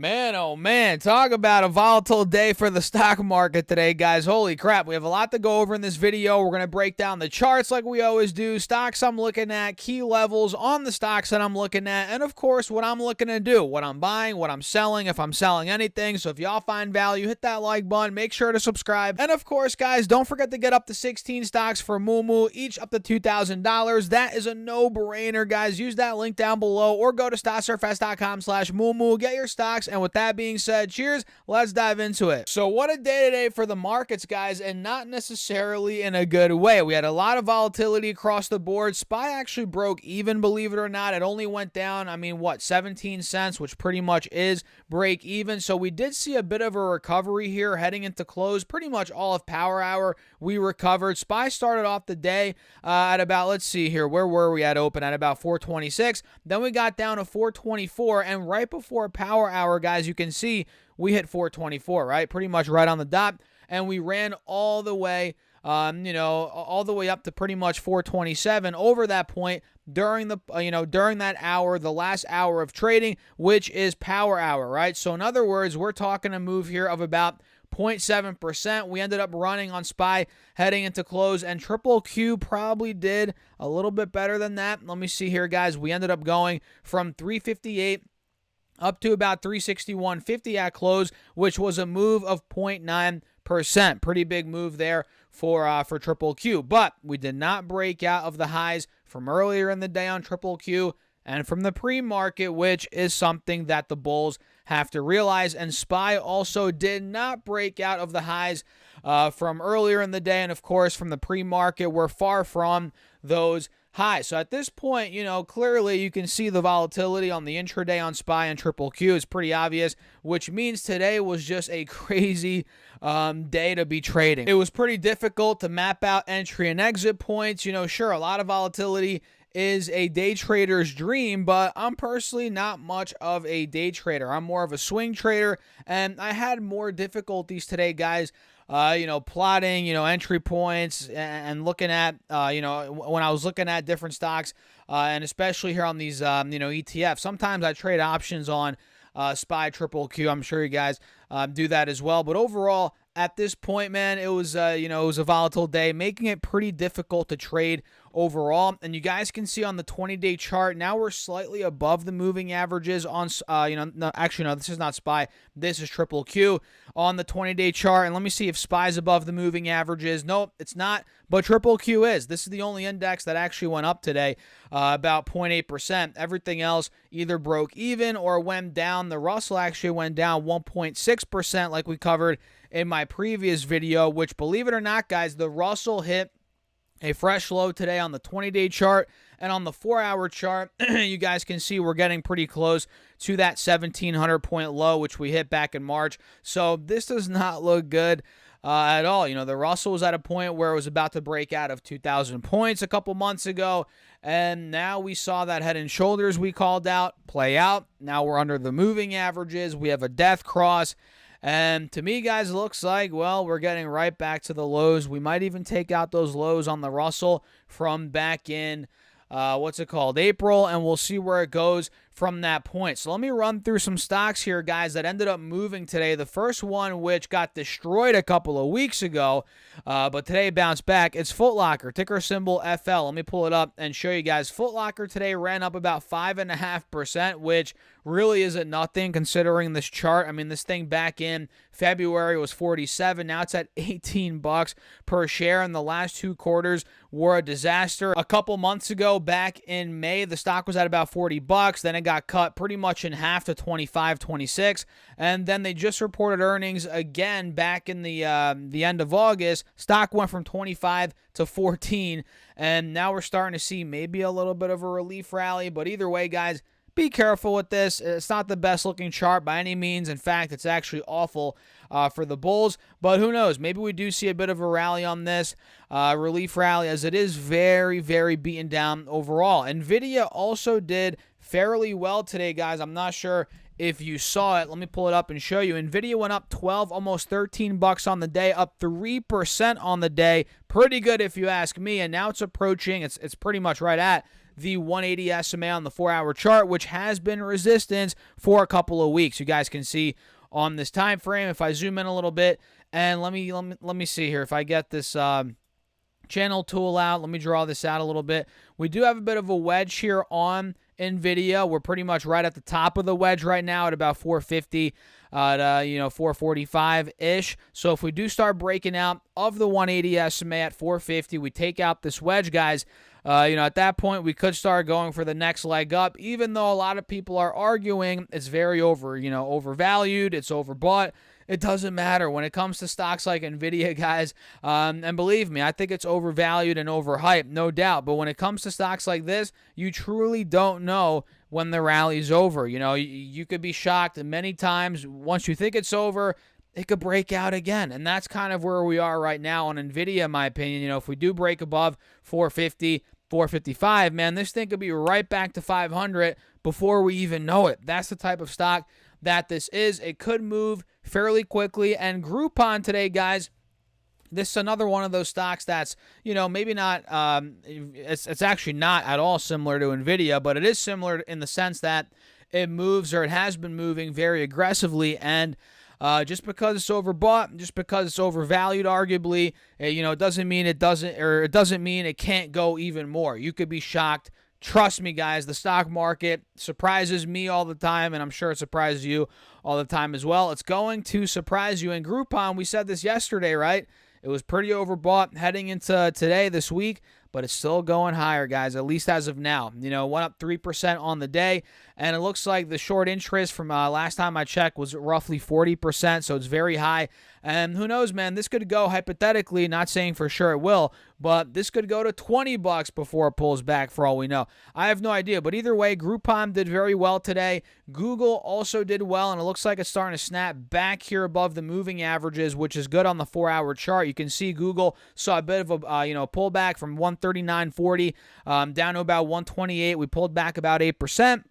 Man, oh man, talk about a volatile day for the stock market today, guys. Holy crap, we have a lot to go over in this video. We're going to break down the charts like we always do, stocks I'm looking at, key levels on the stocks that I'm looking at, and of course, what I'm looking to do, what I'm buying, what I'm selling, if I'm selling anything. So if y'all find value, hit that like button, make sure to subscribe. And of course, guys, don't forget to get up to 16 stocks for Moomoo, each up to $2,000. That is a no-brainer, guys. Use that link down below or go to stocksurfs.com/Moomoo, get your stocks. And with that being said, cheers, let's dive into it. So what a day today for the markets, guys, and not necessarily in a good way. We had a lot of volatility across the board. SPY actually broke even, believe it or not. It only went down, 17 cents, which pretty much is break even. So we did see a bit of a recovery here heading into close. Pretty much all of Power Hour we recovered. SPY started off the day at about, let's see here, where were we at open? At about 426. Then we got down to 424, and right before Power Hour, guys, you can see we hit 424, right? Pretty much right on the dot, and we ran all the way, all the way up to pretty much 427 over that point during the, during that hour, the last hour of trading, which is Power Hour, right? So in other words, we're talking a move here of about 0.7%. We ended up running on SPY heading into close, and Triple Q probably did a little bit better than that. Let me see here, guys. We ended up going from 358 up to about 361.50 at close, which was a move of 0.9%. Pretty big move there for Triple Q. But we did not break out of the highs from earlier in the day on Triple Q and from the pre-market, which is something that the bulls have to realize. And SPY also did not break out of the highs from earlier in the day, and of course from the pre-market. We're far from those highs. So at this point, clearly you can see the volatility on the intraday on SPY and Triple Q is pretty obvious, which means today was just a crazy day to be trading. It was pretty difficult to map out entry and exit points. Sure, a lot of volatility is a day trader's dream, but I'm personally not much of a day trader. I'm more of a swing trader, and I had more difficulties today, guys, plotting, entry points and looking at, when I was looking at different stocks, and especially here on these, ETFs. Sometimes I trade options on SPY, Triple Q. I'm sure you guys do that as well. But overall, at this point, man, it was, it was a volatile day, making it pretty difficult to trade overall. And you guys can see on the 20-day chart, now we're slightly above the moving averages on, no, this is not SPY. This is Triple Q on the 20-day chart. And let me see if SPY's above the moving averages. Nope, it's not, but Triple Q is. This is the only index that actually went up today, about 0.8%. Everything else either broke even or went down. The Russell actually went down 1.6%, like we covered in my previous video, which, believe it or not, guys, the Russell hit a fresh low today on the 20-day chart, and on the 4-hour chart, you guys can see we're getting pretty close to that 1,700-point low, which we hit back in March. So this does not look good at all. The Russell was at a point where it was about to break out of 2,000 points a couple months ago, and now we saw that head and shoulders we called out play out. Now we're under the moving averages. We have a death cross. And to me, guys, it looks like, well, we're getting right back to the lows. We might even take out those lows on the Russell from back in, April, and we'll see where it goes from that point. So let me run through some stocks here, guys, that ended up moving today. The first one, which got destroyed a couple of weeks ago, but today bounced back, it's Foot Locker, ticker symbol FL. Let me pull it up and show you guys. Foot Locker today ran up about 5.5%, which really isn't nothing considering this chart. This thing back in February was 47. Now it's at 18 bucks per share, and the last 2 quarters were a disaster. A couple months ago, back in May, the stock was at about 40 bucks. Then it got cut pretty much in half to 25, 26, and then they just reported earnings again back in the end of August. Stock went from 25 to 14, and now we're starting to see maybe a little bit of a relief rally. But either way, guys, be careful with this. It's not the best looking chart by any means. In fact, it's actually awful for the bulls. But who knows? Maybe we do see a bit of a rally on this relief rally, as it is very, very beaten down overall. NVIDIA also did fairly well today, guys. I'm not sure if you saw it. Let me pull it up and show you. NVIDIA went up 12, almost 13 bucks on the day, up 3% on the day. Pretty good if you ask me. And now it's approaching, it's pretty much right at the 180 SMA on the 4-hour chart, which has been resistance for a couple of weeks. You guys can see on this time frame. If I zoom in a little bit, and let me see here. If I get this channel tool out, let me draw this out a little bit. We do have a bit of a wedge here on NVIDIA. We're pretty much right at the top of the wedge right now at about 450 to 445-ish. So if we do start breaking out of the 180 SMA at 450, we take out this wedge, guys. At that point, we could start going for the next leg up, even though a lot of people are arguing it's very overvalued, it's overbought. It doesn't matter when it comes to stocks like NVIDIA, guys. And believe me, I think it's overvalued and overhyped, no doubt. But when it comes to stocks like this, you truly don't know when the rally's over. You could be shocked many times. Once you think it's over, it could break out again. And that's kind of where we are right now on NVIDIA, in my opinion. If we do break above 450, 455, man, this thing could be right back to 500 before we even know it. That's the type of stock that this is. It could move fairly quickly. And Groupon today, guys, this is another one of those stocks that's, maybe not, it's actually not at all similar to NVIDIA, but it is similar in the sense that it moves, or it has been moving very aggressively. And just because it's overbought, just because it's overvalued, arguably, it doesn't mean it doesn't, or it doesn't mean it can't go even more. You could be shocked. Trust me, guys, the stock market surprises me all the time, and I'm sure it surprises you all the time as well. It's going to surprise you. And Groupon, we said this yesterday, right? It was pretty overbought heading into today, this week, but it's still going higher, guys, at least as of now. Went up 3% on the day, and it looks like the short interest from last time I checked was roughly 40%, so it's very high. And who knows, man, this could go hypothetically, not saying for sure it will, but this could go to $20 before it pulls back for all we know. I have no idea, but either way, Groupon did very well today. Google also did well, and it looks like it's starting to snap back here above the moving averages, which is good on the 4-hour chart. You can see Google saw a bit of a pullback from 139.40 down to about 128. We pulled back about 8%.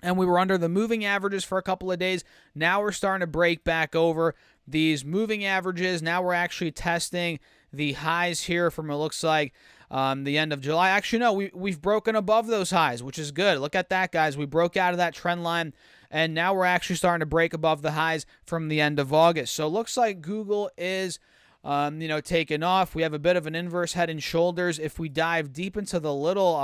And we were under the moving averages for a couple of days. Now we're starting to break back over these moving averages. Now we're actually testing the highs here from, it looks like, the end of July. Actually, no, we've broken above those highs, which is good. Look at that, guys. We broke out of that trend line, and now we're actually starting to break above the highs from the end of August. So it looks like Google is taking off. We have a bit of an inverse head and shoulders. If we dive deep into the little,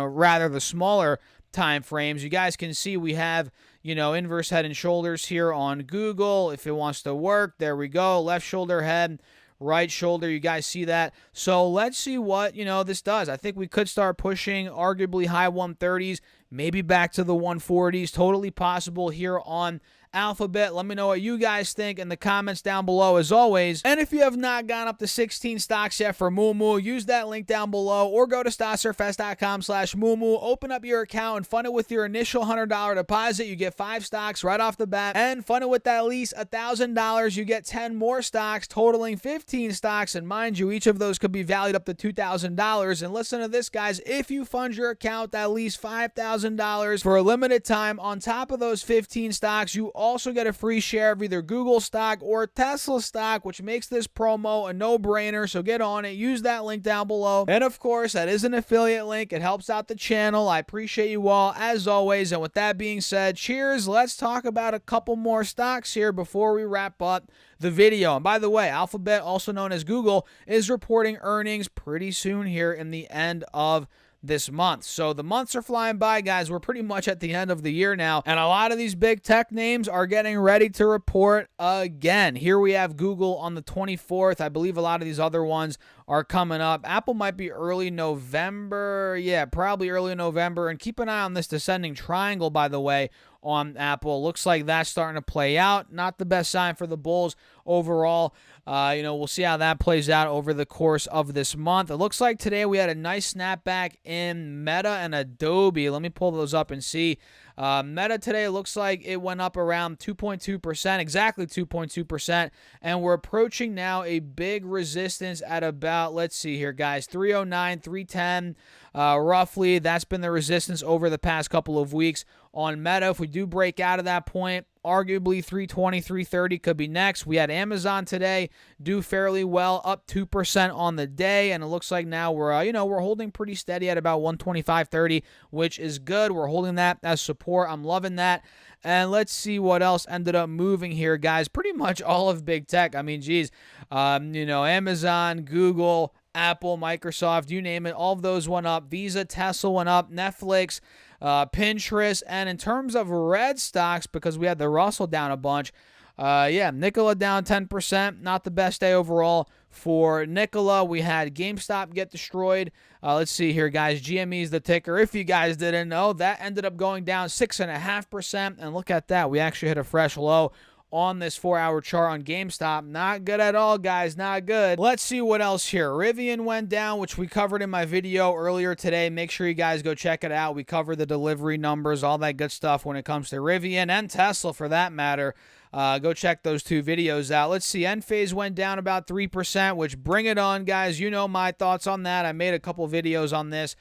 rather the smaller time frames, you guys can see we have, inverse head and shoulders here on Google. If it wants to work, there we go. Left shoulder head, right shoulder. You guys see that? So let's see what, this does. I think we could start pushing arguably high 130s, maybe back to the 140s. Totally possible here on Alphabet. Let me know what you guys think in the comments down below, as always. And if you have not gone up to 16 stocks yet for Moomoo, use that link down below, or go to stocksurfest.com/Moomoo. Open up your account and fund it with your initial $100 deposit. You get 5 stocks right off the bat, and fund it with at least $1,000. You get 10 more stocks, totaling 15 stocks. And mind you, each of those could be valued up to $2,000. And listen to this, guys. If you fund your account at least $5,000 for a limited time, on top of those 15 stocks, you also get a free share of either Google stock or Tesla stock, which makes this promo a no-brainer. So get on it. Use that link down below. And of course, that is an affiliate link. It helps out the channel. I appreciate you all, as always. And with that being said, cheers. Let's talk about a couple more stocks here before we wrap up the video. And by the way, Alphabet, also known as Google, is reporting earnings pretty soon here in the end of this month. So the months are flying by, guys. We're pretty much at the end of the year now, and a lot of these big tech names are getting ready to report again. Here we have Google on the 24th. I believe a lot of these other ones are coming up. Apple might be early November. Yeah, probably early November. And keep an eye on this descending triangle, by the way, on Apple. Looks like that's starting to play out. Not the best sign for the bulls overall. We'll see how that plays out over the course of this month. It looks like today we had a nice snapback in Meta and Adobe. Let me pull those up and see. Meta today looks like it went up around 2.2%, exactly 2.2%, and we're approaching now a big resistance at about, let's see here, guys, 309, 310, roughly. That's been the resistance over the past couple of weeks on Meta. If we do break out of that point, arguably 320, 330 could be next. We had Amazon today do fairly well, up 2% on the day, and it looks like now we're we're holding pretty steady at about 125.30, which is good. We're holding that as support. I'm loving that. And let's see what else ended up moving here, guys. Pretty much all of big tech. I mean, geez, Amazon, Google, Apple, Microsoft, you name it, all of those went up. Visa, Tesla went up, Netflix, Pinterest, and in terms of red stocks, because we had the Russell down a bunch, Nikola down 10%, not the best day overall for Nikola. We had GameStop get destroyed. Let's see here, guys. GME is the ticker. If you guys didn't know, that ended up going down 6.5%, and look at that. We actually hit a fresh low on this 4-hour chart on GameStop. Not good at all, guys. Not good. Let's see what else here. Rivian went down, which we covered in my video earlier today. Make sure you guys go check it out. We cover the delivery numbers, all that good stuff when it comes to Rivian and Tesla for that matter. Go check those two videos out. Let's see. Enphase went down about 3%, which bring it on, guys. You know my thoughts on that. I made a couple videos on this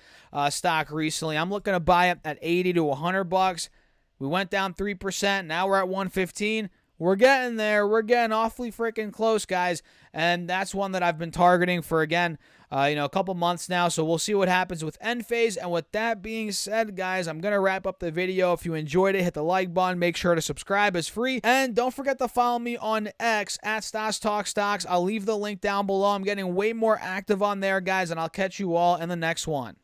stock recently. I'm looking to buy it at 80 to 100 bucks. We went down 3%. Now we're at 115. We're getting there. We're getting awfully freaking close, guys. And that's one that I've been targeting for, again, a couple months now. So we'll see what happens with Enphase. And with that being said, guys, I'm going to wrap up the video. If you enjoyed it, hit the like button. Make sure to subscribe. It's free. And don't forget to follow me on X at Stas Talk Stocks. I'll leave the link down below. I'm getting way more active on there, guys. And I'll catch you all in the next one.